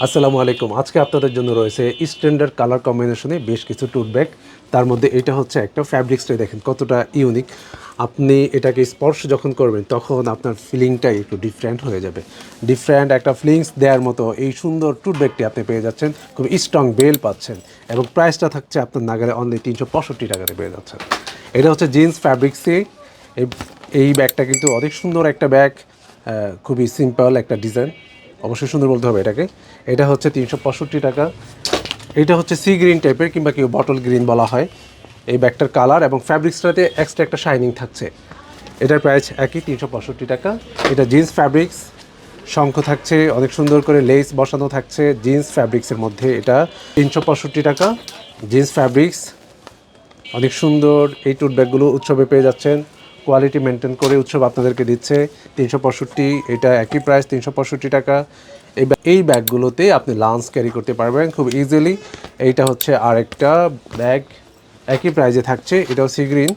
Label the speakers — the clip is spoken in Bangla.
Speaker 1: আসসালামু আলাইকুম। আজকে আপনাদের জন্য রয়েছে স্ট্যান্ডার্ড কালার কম্বিনেশনে বেশ কিছু টুট ব্যাগ। তার মধ্যে এটা হচ্ছে একটা ফ্যাব্রিক্সটাই দেখেন কতটা ইউনিক। আপনি এটাকে স্পর্শ যখন করবেন তখন আপনার ফিলিংটাই একটু ডিফারেন্ট হয়ে যাবে। ডিফারেন্ট একটা ফিলিংস দেওয়ার মতো এই সুন্দর টুট ব্যাগটি আপনি পেয়ে যাচ্ছেন। খুব স্ট্রং বেল পাচ্ছেন এবং প্রাইসটা থাকছে আপনার নাগালে অনলি 365 টাকাতে পেয়ে যাচ্ছেন। এটা হচ্ছে জিন্স ফ্যাব্রিক্সে। এই এই ব্যাগটা কিন্তু অনেক সুন্দর একটা ব্যাগ। খুবই সিম্পল একটা ডিজাইন, অবশ্যই সুন্দর বলতে হবে এটাকে। এটা হচ্ছে 365 টাকা। এটা হচ্ছে সি গ্রিন টাইপের কিংবা কেউ বটল গ্রিন বলা হয়। এই ব্যাগটার কালার এবং ফ্যাব্রিক্সটাতে এক্সট্রা একটা শাইনিং থাকছে। এটার প্রাইস একই 365 টাকা। এটা জিন্স ফ্যাব্রিক্স, শঙ্খ থাকছে, অনেক সুন্দর করে লেস বসানো থাকছে জিন্স ফ্যাব্রিক্সের মধ্যে। এটা 365 টাকা জিন্স ফ্যাব্রিক্স। অনেক সুন্দর এই টুট ব্যাগগুলো উৎসবে পেয়ে যাচ্ছেন। কোয়ালিটি মেনটেন করে উৎসব আপনাদেরকে দিচ্ছে 365। এটা একই প্রাইস 365 টাকা। এই ব্যাগগুলোতে আপনি লাঞ্চ ক্যারি করতে পারবেন খুব ইজিলি। এইটা হচ্ছে আরেকটা ব্যাগ, একই প্রাইজে থাকছে, এটাও সি গ্রিন।